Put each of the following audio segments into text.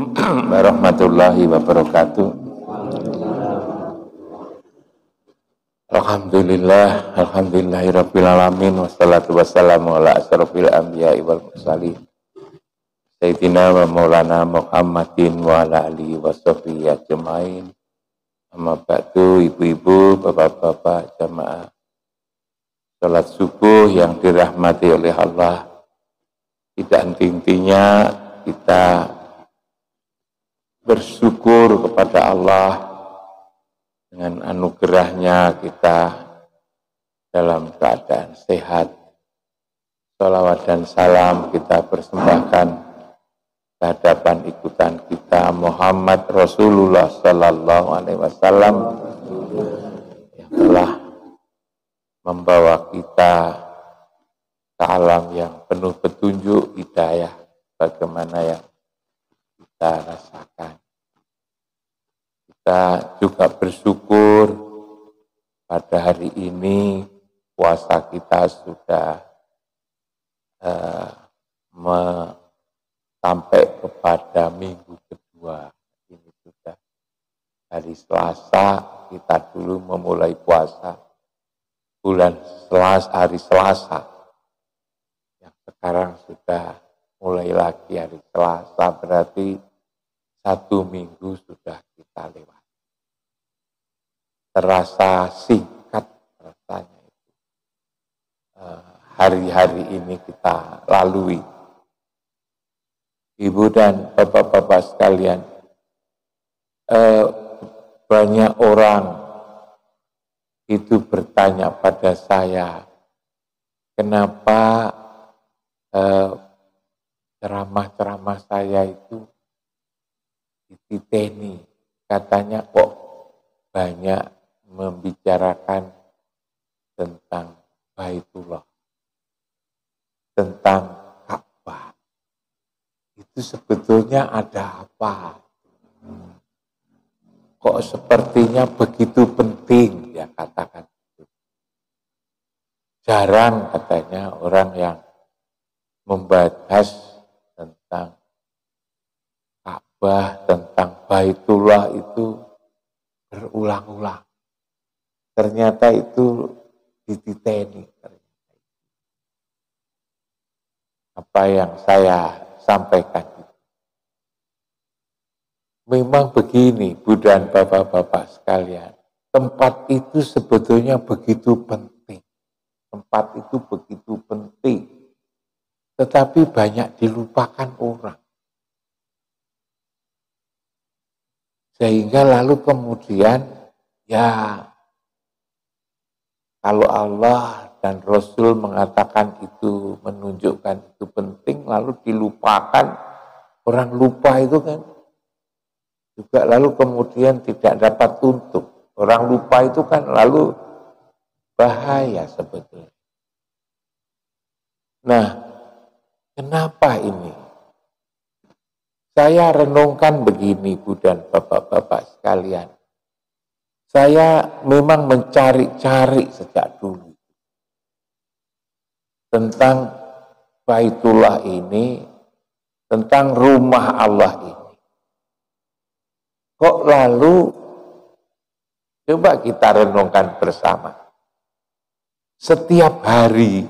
Assalamualaikum warahmatullahi wabarakatuh. Alhamdulillahirabbil alamin wassalatu wassalamu ala asyrofil anbiya'i wal mursalin sayyidina wa maulana Muhammadin wa ala alihi washabbihi ajmain. Amma ba'du, ibu-ibu, bapak-bapak jamaah salat subuh yang dirahmati oleh Allah. Tidak henti-hentinya kita bersyukur kepada Allah dengan anugerahnya kita dalam keadaan sehat. Shalawat dan salam kita persembahkan kehadapan ikutan kita Muhammad Rasulullah Sallallahu Alaihi Wasallam yang telah membawa kita ke alam yang penuh petunjuk hidayah bagaimana yang kita rasakan. Kita juga bersyukur pada hari ini puasa kita sudah sampai kepada minggu kedua. Ini sudah hari Selasa, kita dulu memulai puasa bulan hari Selasa. Yang sekarang sudah mulai lagi hari Selasa, berarti 1 minggu sudah kita lewat. Terasa singkat rasanya itu. Hari-hari ini kita lalui. Ibu dan bapak-bapak sekalian, banyak orang itu bertanya pada saya, kenapa ceramah-ceramah saya itu dititeni, katanya kok banyak membicarakan tentang Baitullah, tentang Ka'bah. Itu sebetulnya ada apa? Kok sepertinya begitu penting, ya katakan. Jarang katanya orang yang membahas tentang Ka'bah, tentang Baitullah itu berulang-ulang. Ternyata itu dititeni. Apa yang saya sampaikan itu. Memang begini, Bu dan bapak-bapak sekalian. Tempat itu sebetulnya begitu penting. Tempat itu begitu penting. Tetapi banyak dilupakan orang. Sehingga lalu kemudian, ya kalau Allah dan Rasul mengatakan itu, menunjukkan itu penting, lalu dilupakan, orang lupa itu kan, juga lalu kemudian tidak dapat untung. Orang lupa itu kan lalu bahaya sebetulnya. Nah, kenapa ini? Saya renungkan begini, Bu dan bapak-bapak sekalian. Saya memang mencari-cari sejak dulu tentang Baitullah ini, tentang rumah Allah ini. Kok lalu, coba kita renungkan bersama. Setiap hari,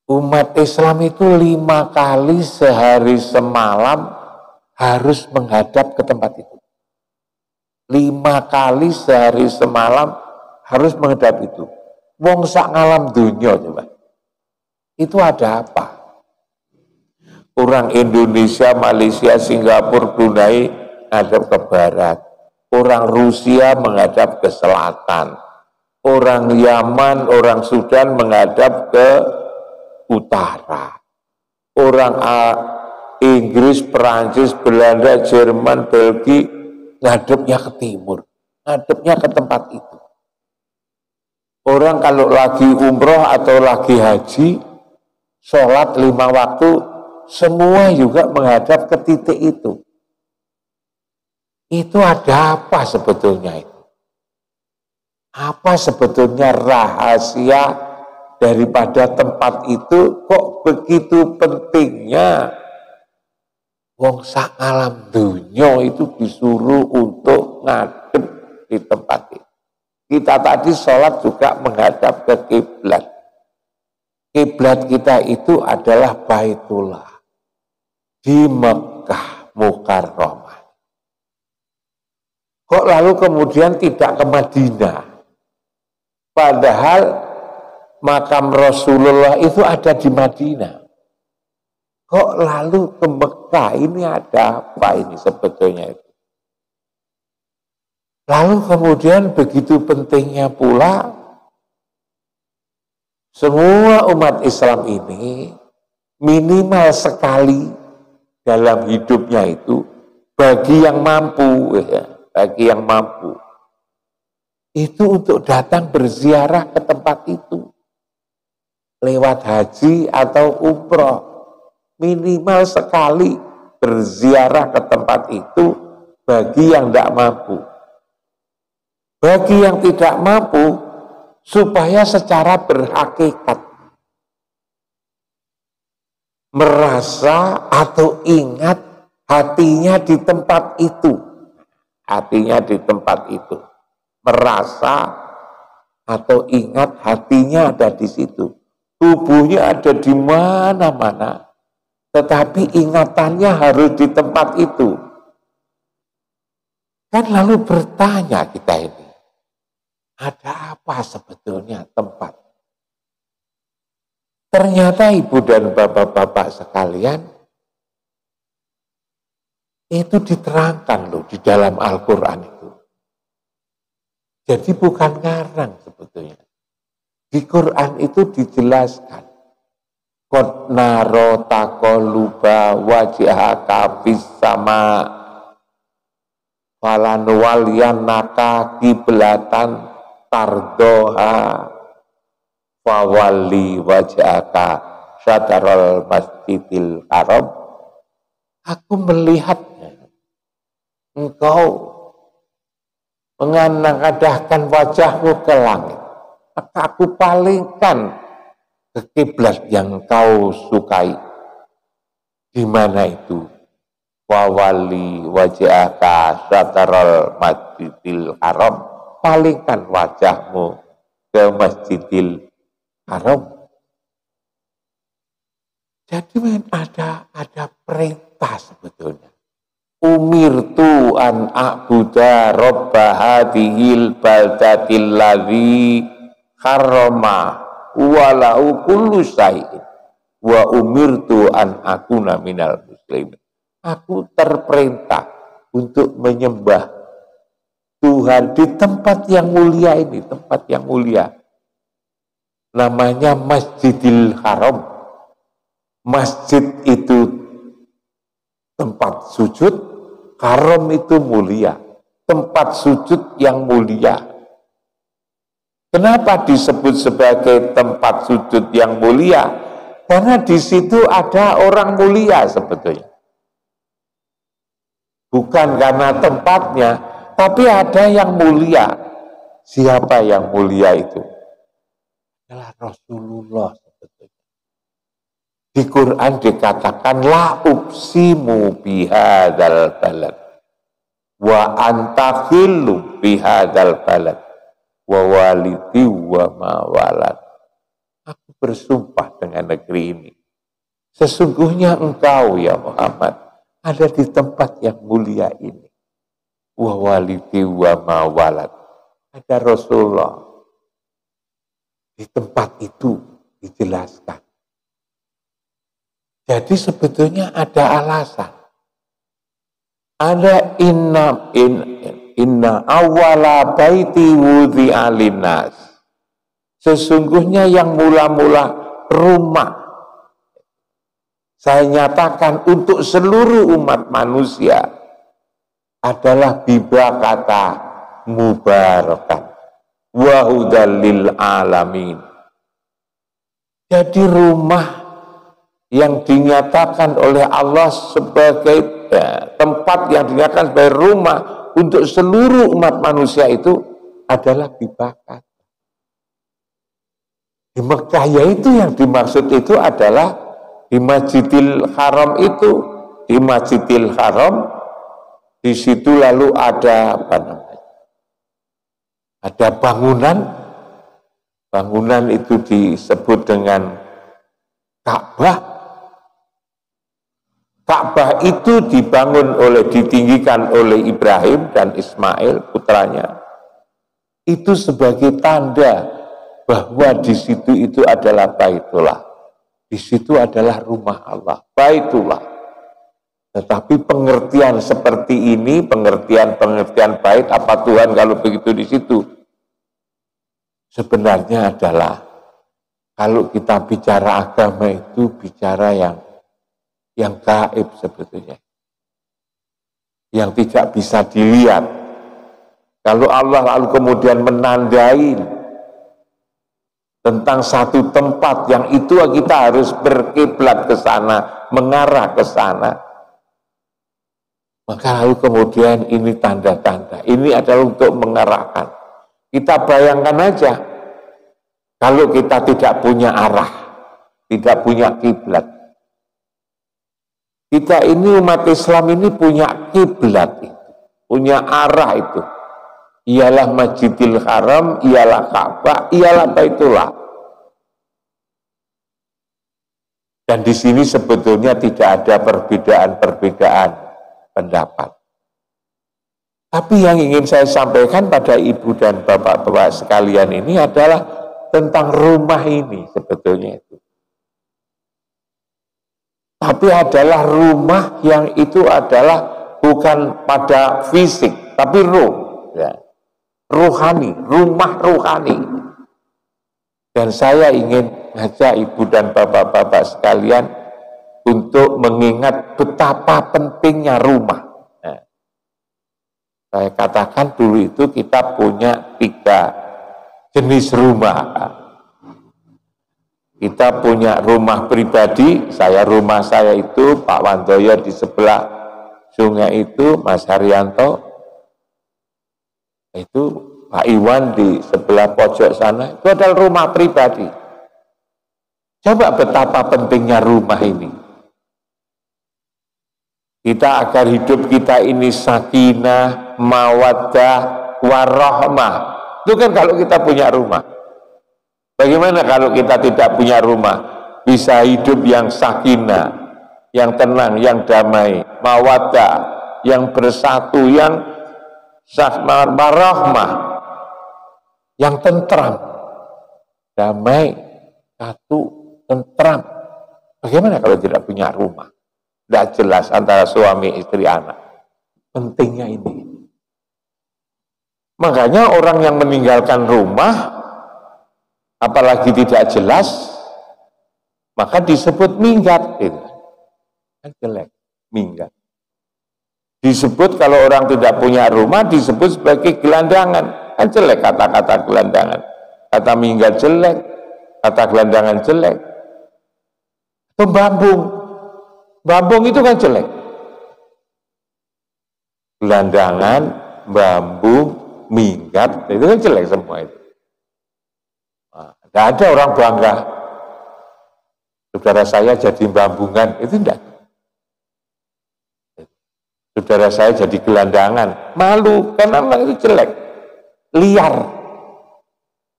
umat Islam itu 5 kali sehari semalam harus menghadap ke tempat itu. 5 kali sehari semalam harus menghadap itu. Wong sak ngalam dunya coba. Itu ada apa? Orang Indonesia, Malaysia, Singapura, Brunei menghadap ke barat. Orang Rusia menghadap ke selatan. Orang Yaman, orang Sudan menghadap ke utara. Orang Inggris, Perancis, Belanda, Jerman, Belgia ngadepnya ke timur, ngadepnya ke tempat itu. Orang kalau lagi umroh atau lagi haji, sholat 5 waktu, semua juga menghadap ke titik itu. Itu ada apa sebetulnya itu? Apa sebetulnya rahasia daripada tempat itu kok begitu pentingnya Wong sak alam dunya itu disuruh untuk ngadep di tempat itu. Kita tadi sholat juga menghadap ke kiblat. Kiblat kita itu adalah Baitullah di Mekah Mukarramah. Kok lalu kemudian tidak ke Madinah? Padahal makam Rasulullah itu ada di Madinah. Kok lalu ke Mekah? Ini ada apa ini sebetulnya itu? Lalu kemudian begitu pentingnya pula semua umat Islam ini minimal sekali dalam hidupnya itu bagi yang mampu, bagi yang mampu itu untuk datang berziarah ke tempat itu lewat haji atau umroh, minimal sekali berziarah ke tempat itu bagi yang tidak mampu. Bagi yang tidak mampu, supaya secara berhakikat merasa atau ingat hatinya di tempat itu. Hatinya di tempat itu. Merasa atau ingat hatinya ada di situ. Tubuhnya ada di mana-mana. Tetapi ingatannya harus di tempat itu. Kan lalu bertanya kita ini. Ada apa sebetulnya tempat? Ternyata ibu dan bapak-bapak sekalian, itu diterangkan loh di dalam Al-Quran itu. Jadi bukan ngarang sebetulnya. Di Quran itu dijelaskan. Qad naro taqalluba wajhaka fis sama falanwaliyannaka qiblatan tardoha fawalli wajhaka syatrul masjidil haram. Aku melihatnya, engkau mengadahkan wajahmu ke langit, maka aku palingkan ke kiblat yang kau sukai. Di mana itu? Wawali wajhaka syatrul masjidil haram. Palingkan wajahmu ke Masjidil Haram. Jadi ada perintah sebetulnya. Umirtu an a'buda robba hadhil baldatil ladzi harrama walau kullu syai'in wa umirtu an akuna minal muslimin. Aku terperintah untuk menyembah Tuhan di tempat yang mulia ini, tempat yang mulia. Namanya Masjidil Haram. Masjid itu tempat sujud, haram itu mulia. Tempat sujud yang mulia. Kenapa disebut sebagai tempat sujud yang mulia? Karena di situ ada orang mulia sebetulnya. Bukan karena tempatnya, tapi ada yang mulia. Siapa yang mulia itu? Adalah Rasulullah sebetulnya. Di Quran dikatakan la uqsimu bihadzal balad wa anta khillu bihadzal balad wa walidi wa ma walad. Aku bersumpah dengan negeri ini. Sesungguhnya engkau ya Muhammad ada di tempat yang mulia ini. Wa walidi wa ma walad. Ada Rasulullah. Di tempat itu dijelaskan. Jadi sebetulnya ada alasan. Ada inna awwala baiti wudhi'a linnas. Sesungguhnya yang mula-mula rumah saya nyatakan untuk seluruh umat manusia adalah bibakata mubarakan wa hudal lil alamin. Jadi rumah yang dinyatakan oleh Allah sebagai tempat yang dinyatakan sebagai rumah untuk seluruh umat manusia itu adalah bibakat. Di Mekah, yaitu yang dimaksud itu adalah di Masjidil Haram itu di Masjidil Haram, di situ lalu ada apa namanya? Ada bangunan itu disebut dengan Ka'bah. Ka'bah itu ditinggikan oleh Ibrahim dan Ismail putranya. Itu sebagai tanda bahwa di situ itu adalah Baitullah. Di situ adalah rumah Allah, Baitullah. Tetapi pengertian seperti ini, pengertian bait apa Tuhan kalau begitu di situ, sebenarnya adalah kalau kita bicara agama itu bicara yang gaib sebetulnya, yang tidak bisa dilihat. Kalau Allah lalu kemudian menandai tentang satu tempat yang itu kita harus berkiblat ke sana, mengarah ke sana, maka lalu kemudian ini tanda-tanda, ini adalah untuk mengarahkan. Kita bayangkan aja, kalau kita tidak punya arah, tidak punya kiblat, kita ini umat Islam ini punya kiblat itu, punya arah itu. Ialah Masjidil Haram, ialah Ka'bah, ialah Baitullah. Dan di sini sebetulnya tidak ada perbedaan pendapat. Tapi yang ingin saya sampaikan pada ibu dan bapak-bapak sekalian ini adalah tentang rumah ini sebetulnya itu. Tapi adalah rumah yang itu adalah bukan pada fisik, tapi ruh. Ya. Ruhani, rumah ruhani. Dan saya ingin ngajak ibu dan bapak-bapak sekalian untuk mengingat betapa pentingnya rumah. Nah, saya katakan dulu itu kita punya 3 jenis rumah. Kita punya rumah pribadi, rumah saya itu Pak Wandoyo di sebelah sungai itu, Mas Haryanto itu, Pak Iwan di sebelah pojok sana, itu adalah rumah pribadi. Coba betapa pentingnya rumah ini. Kita agar hidup kita ini sakinah, mawaddah, warahmah. Itu kan kalau kita punya rumah. Bagaimana kalau kita tidak punya rumah? Bisa hidup yang sakinah, yang tenang, yang damai, mawaddah, yang bersatu, yang warahmah, yang tentram, damai, satu, tentram. Bagaimana kalau tidak punya rumah? Tidak jelas antara suami, istri, anak. Pentingnya ini. Makanya orang yang meninggalkan rumah, apalagi tidak jelas, maka disebut minggat. Gitu. Kan jelek, minggat. Disebut kalau orang tidak punya rumah disebut sebagai gelandangan. Kan jelek kata-kata gelandangan. Kata minggat jelek, kata gelandangan jelek. Itu bambung itu kan jelek. Gelandangan, bambung, minggat, itu kan jelek semua itu. Tidak ada orang bangga. Saudara saya jadi bambungan, itu tidak. Saudara saya jadi gelandangan, malu karena memang itu jelek, liar.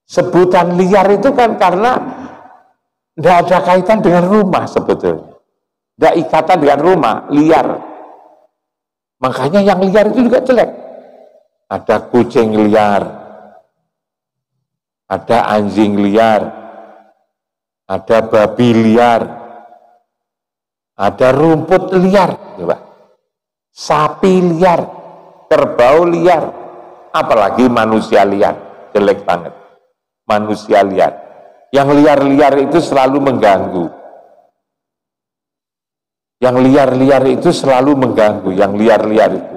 Sebutan liar itu kan karena tidak ada kaitan dengan rumah sebetulnya, tidak ikatan dengan rumah, liar. Makanya yang liar itu juga jelek. Ada kucing liar, ada anjing liar, ada babi liar, ada rumput liar, coba. Sapi liar, kerbau liar, apalagi manusia liar, jelek banget. Manusia liar, yang liar-liar itu selalu mengganggu. Yang liar-liar itu selalu mengganggu, yang liar-liar itu.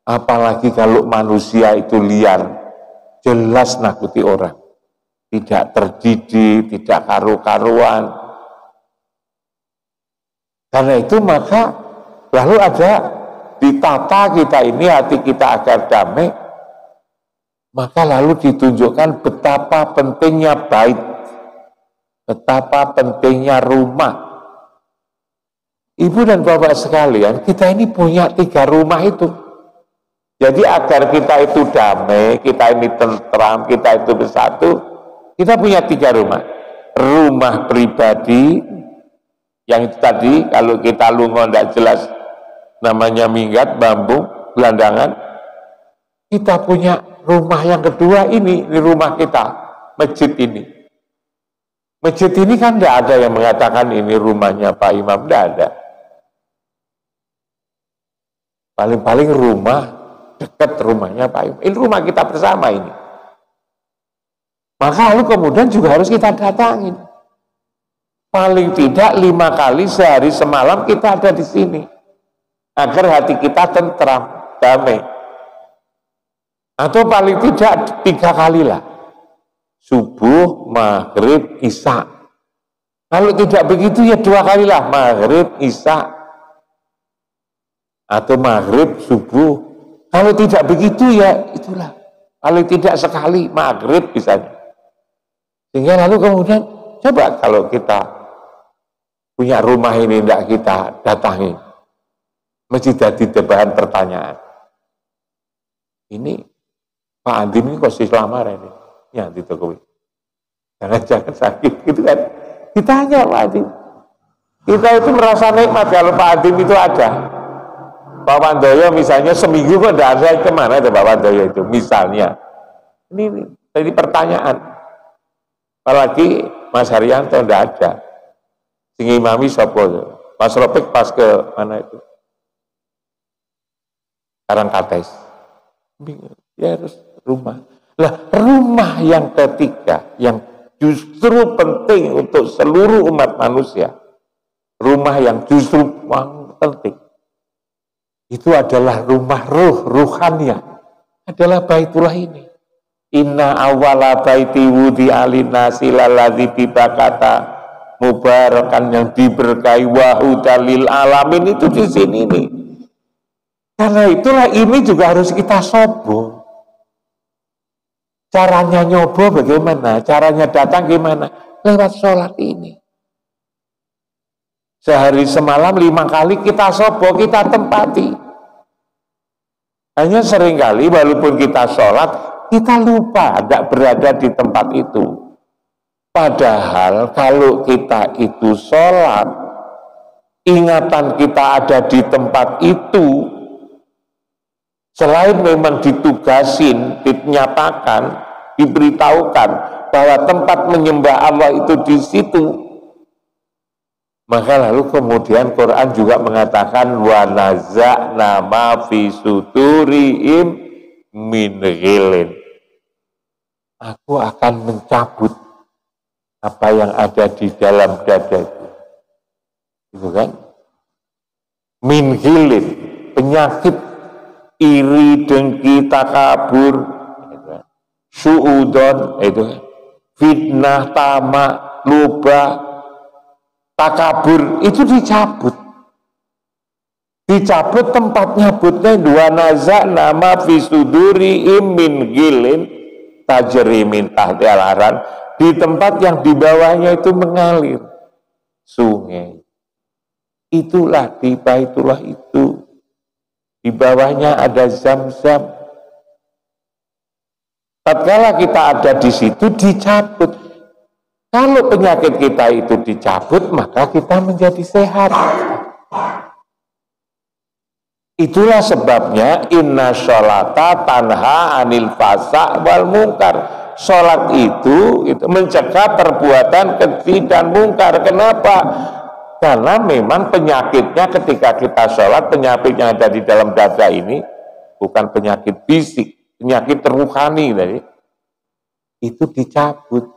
Apalagi kalau manusia itu liar, jelas nakuti orang. Tidak terdidik, tidak karu-karuan. Karena itu maka lalu ada ditata kita ini hati kita agar damai, maka lalu ditunjukkan betapa pentingnya bait, betapa pentingnya rumah. Ibu dan bapak sekalian, kita ini punya 3 rumah itu. Jadi agar kita itu damai, kita ini tentram, kita itu bersatu, kita punya 3 rumah. Rumah pribadi, yang itu tadi, kalau kita lungo tidak jelas, namanya minggat, bambu, gelandangan. Kita punya rumah yang kedua ini rumah kita, masjid ini. Masjid ini kan tidak ada yang mengatakan ini rumahnya Pak Imam, tidak ada. Paling-paling rumah dekat rumahnya Pak Imam. Ini rumah kita bersama ini. Maka lalu kemudian juga harus kita datangin. Paling tidak 5 kali sehari semalam kita ada di sini. Agar hati kita tentram, damai. Atau paling tidak 3 kali lah. Subuh, maghrib, isya. Kalau tidak begitu ya 2 kali lah. Maghrib, isya. Atau maghrib, subuh. Kalau tidak begitu ya itulah. Paling tidak sekali maghrib misalnya. Sehingga lalu kemudian coba kalau kita punya rumah ini tidak kita datangi, mesti jadi bahan pertanyaan. Ini Pak Andim ini kok selamar ini? Ya di Jokowi. Jangan-jangan sakit gitu kan? Ditanya Pak Andim. Kita itu merasa nikmat kalau Pak Andim itu ada. Pak Wandoyo misalnya seminggu kok tidak ada, kemana ada Pak Wandoyo itu misalnya. Ini pertanyaan. Apalagi Mas Haryanto tidak ada. Sing imami sopo. Mas Ropik pas ke mana itu? Karangkates. Ya harus rumah. Lah rumah yang ketiga yang justru penting untuk seluruh umat manusia. Rumah yang justru penting. Itu adalah rumah ruhannya. Adalah Baitullah ini. Inna awwala baiti wudi alinasi lalladzi bibakata mubarakan, yang diberkahi wa hudalil alamin, itu di sini nih. Karena itulah ini juga harus kita sobo. Caranya nyobo bagaimana? Caranya datang gimana? Lewat sholat ini. Sehari semalam 5 kali kita sobo, kita tempati. Hanya seringkali walaupun kita sholat, kita lupa tidak berada di tempat itu. Padahal kalau kita itu sholat, ingatan kita ada di tempat itu, selain memang ditugasin, dinyatakan, diberitahukan bahwa tempat menyembah Allah itu di situ, maka lalu kemudian Quran juga mengatakan wa naza'na ma fi sudurihim min ghilin. Aku akan mencabut apa yang ada di dalam dada itu. Itu kan? Min ghilin, penyakit iri, dengki, takabur, suudon, itu kan? Fitnah, tamak, luba, takabur, itu dicabut. Dicabut tempat nyabutnya dua naza nama fisuduri imin gilin tajri min tahti al-haran, di tempat yang di bawahnya itu mengalir sungai. Itulah di Baitullah itu. Di bawahnya ada Zam-Zam. Tatkala kita ada di situ dicabut. Kalau penyakit kita itu dicabut, maka kita menjadi sehat. Itulah sebabnya inna sholata tanha anil fasa wal mungkar. Sholat itu mencegah perbuatan keji dan mungkar. Kenapa? Karena memang penyakitnya ketika kita sholat, penyakit yang ada di dalam dada ini bukan penyakit fisik, penyakit rohani tadi. Itu dicabut.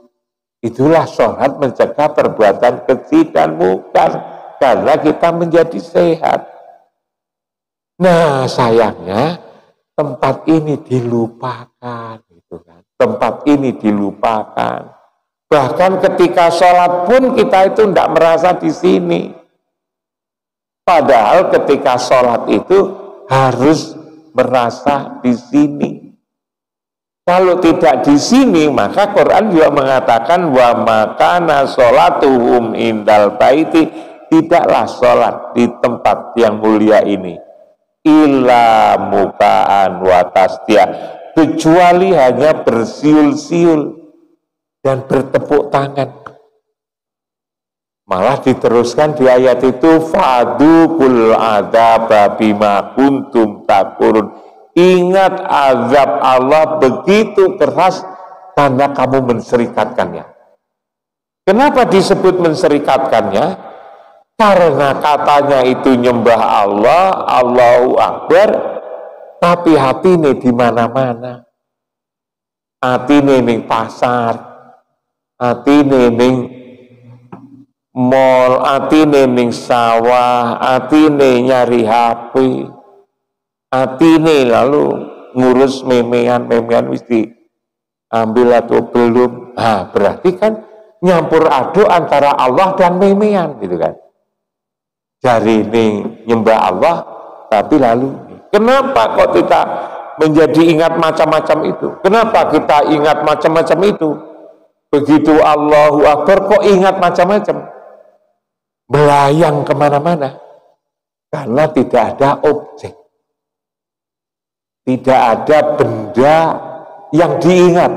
Itulah sholat mencegah perbuatan keji dan mungkar karena kita menjadi sehat. Nah sayangnya tempat ini dilupakan, gitu kan? Tempat ini dilupakan. Bahkan ketika sholat pun kita itu tidak merasa di sini. Padahal ketika sholat itu harus merasa di sini. Kalau tidak di sini, maka Quran juga mengatakan wa makana sholatuhum indal baiti tidaklah sholat di tempat yang mulia ini illa mukaan wa tasdiya, kecuali hanya bersiul-siul dan bertepuk tangan. Malah diteruskan di ayat itu, fadukul adzaba bima kuntum takurun, ingat azab Allah begitu keras karena kamu menserikatkannya. Kenapa disebut menserikatkannya? Karena katanya itu nyembah Allah, Allahu Akbar, tapi hati ini di mana-mana. Hati ini ning pasar, hati ini ning mall, hati ini ning sawah, hati ini nyari HP, hati ini lalu ngurus memean wis diambil atau belum. Nah, berarti kan nyampur aduk antara Allah dan memean gitu kan. Jari ini nyembah Allah, tapi lalu kenapa kok kita menjadi ingat macam-macam itu? Kenapa kita ingat macam-macam itu? Begitu Allahu Akbar kok ingat macam-macam? Melayang kemana-mana. Karena tidak ada objek. Tidak ada benda yang diingat.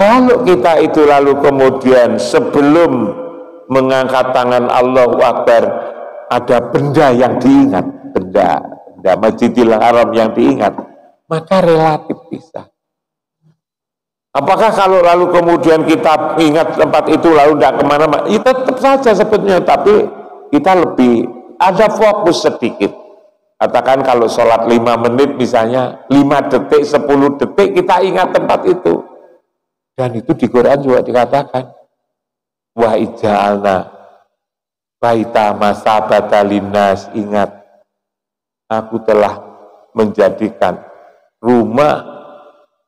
Kalau kita itu lalu kemudian sebelum mengangkat tangan Allahu Akbar ada benda yang diingat, benda Masjidil Haram yang diingat, maka relatif bisa. Apakah kalau lalu kemudian kita ingat tempat itu lalu tidak kemana-mana, ya tetap saja sebetulnya, tapi kita lebih ada fokus sedikit. Katakan kalau sholat 5 menit misalnya, 5 detik, 10 detik kita ingat tempat itu. Dan itu di Quran juga dikatakan, wa ija'alna baita masabata linnas, ingat aku telah menjadikan rumah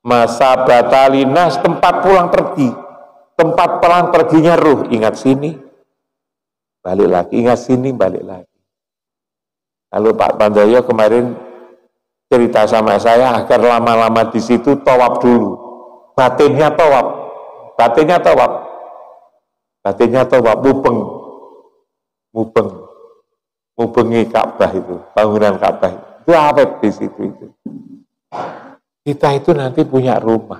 masabata linnas, tempat pulang pergi, tempat pulang perginya ruh. Ingat sini balik lagi, ingat sini balik lagi. Lalu Pak Pandoyo kemarin cerita sama saya agar lama-lama di situ tawaf dulu, batinnya tawaf, mubengi Ka'bah itu, bangunan Ka'bah itu awet di situ itu. Kita itu nanti punya rumah,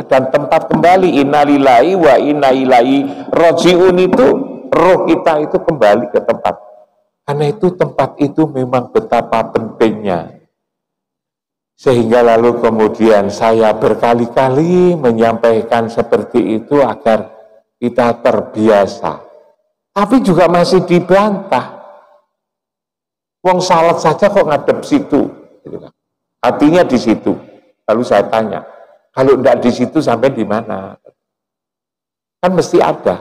dan tempat kembali, innalillahi wa inna ilaihi raji'un, itu roh kita itu kembali ke tempat. Karena itu tempat itu memang betapa pentingnya. Sehingga lalu kemudian saya berkali-kali menyampaikan seperti itu agar kita terbiasa, tapi juga masih dibantah. Wong salat saja kok ngadep situ, hatinya di situ. Lalu saya tanya, kalau enggak di situ sampai di mana? Kan mesti ada.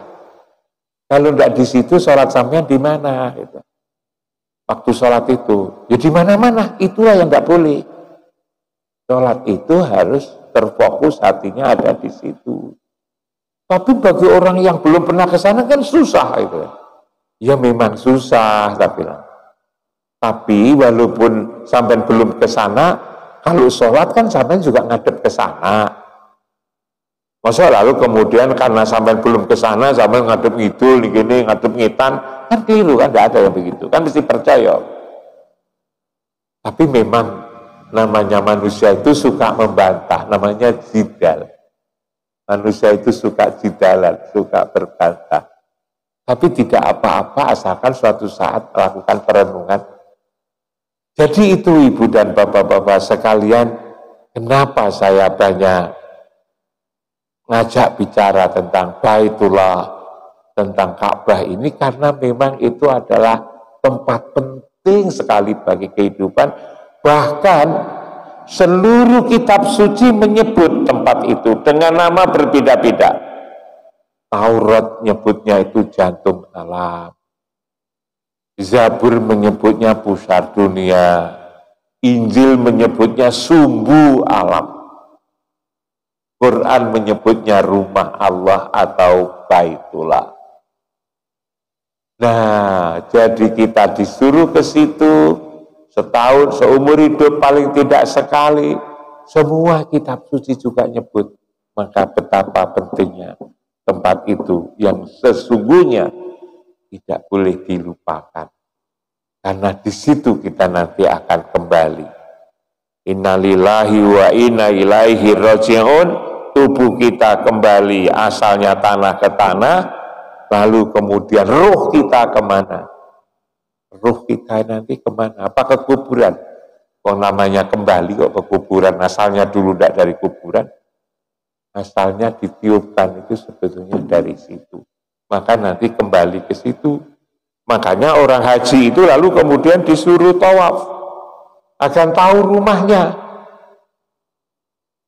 Kalau enggak di situ sholat sampai di mana? Gitu. Waktu sholat itu, ya di mana-mana. Itulah yang enggak boleh. Sholat itu harus terfokus, hatinya ada di situ. Tapi bagi orang yang belum pernah ke sana kan susah itu. Ya memang susah, saya bilang. Tapi walaupun sampai belum ke sana, kalau sholat kan sampai juga ngadep ke sana. Masa lalu kemudian karena sampai belum ke sana, sampai ngadep ngidul, gini, ngadep ngitan, kan keliru, kan tidak ada yang begitu. Kan mesti percaya. Tapi memang namanya manusia itu suka membantah, namanya jidal. Manusia itu suka jidalan, suka berbantah. Tapi tidak apa-apa asalkan suatu saat melakukan perenungan. Jadi itu ibu dan bapak-bapak sekalian, kenapa saya banyak ngajak bicara tentang Baitullah, tentang Ka'bah ini, karena memang itu adalah tempat penting sekali bagi kehidupan. Bahkan seluruh kitab suci menyebut tempat itu dengan nama berbeda-beda. Taurat nyebutnya itu jantung alam, Zabur menyebutnya pusat dunia, Injil menyebutnya sumbu alam, Quran menyebutnya rumah Allah atau Baitullah. Nah, jadi kita disuruh ke situ setahun, seumur hidup paling tidak sekali. Semua kitab suci juga nyebut. Maka betapa pentingnya tempat itu yang sesungguhnya tidak boleh dilupakan. Karena di situ kita nanti akan kembali. Innalillahi wa inna ilaihi raji'un. Tubuh kita kembali asalnya tanah ke tanah, lalu kemudian ruh kita kemana? Ruh kita nanti kemana? Apa ke kuburan? Kok namanya kembali kok ke kuburan? Asalnya dulu tidak dari kuburan. Asalnya ditiupkan itu sebetulnya dari situ. Maka nanti kembali ke situ. Makanya orang haji itu lalu kemudian disuruh tawaf agar tahu rumahnya.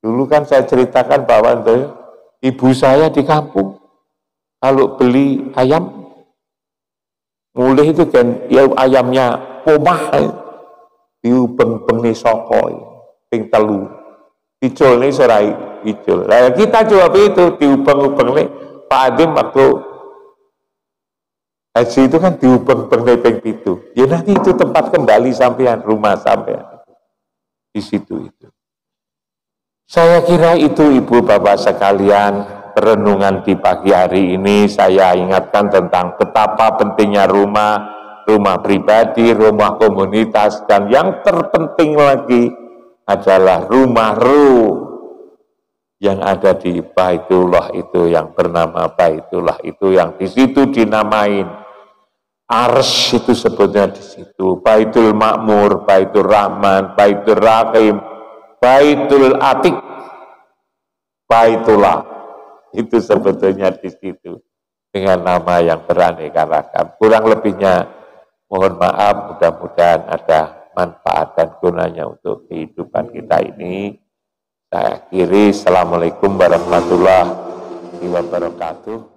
Dulu kan saya ceritakan bahwa ibu saya di kampung kalau beli ayam mulai itu kan ya ayamnya pomah diubeng-bengi soko ping telu icul nih serai icul. Nah, kita jawab itu diubeng-ubeng nih Pak Adim waktu haji itu kan diubeng-ubeng ping pitu. Ya nanti itu tempat kembali sampean, rumah sampean di situ itu. Saya kira itu Ibu Bapak sekalian, perenungan di pagi hari ini saya ingatkan tentang betapa pentingnya rumah pribadi, rumah komunitas, dan yang terpenting lagi adalah rumah ruh yang ada di Baitullah itu, yang bernama Baitullah itu, yang di situ dinamain Arsy itu sebetulnya di situ. Baitul Makmur, Baitul Rahman, Baitul Rahim, Baitul Atik, Baitullah itu sebetulnya di situ dengan nama yang beraneka ragam. Kurang lebihnya mohon maaf, mudah-mudahan ada manfaat dan gunanya untuk kehidupan kita ini. Saya akhiri, Assalamualaikum warahmatullahi wabarakatuh.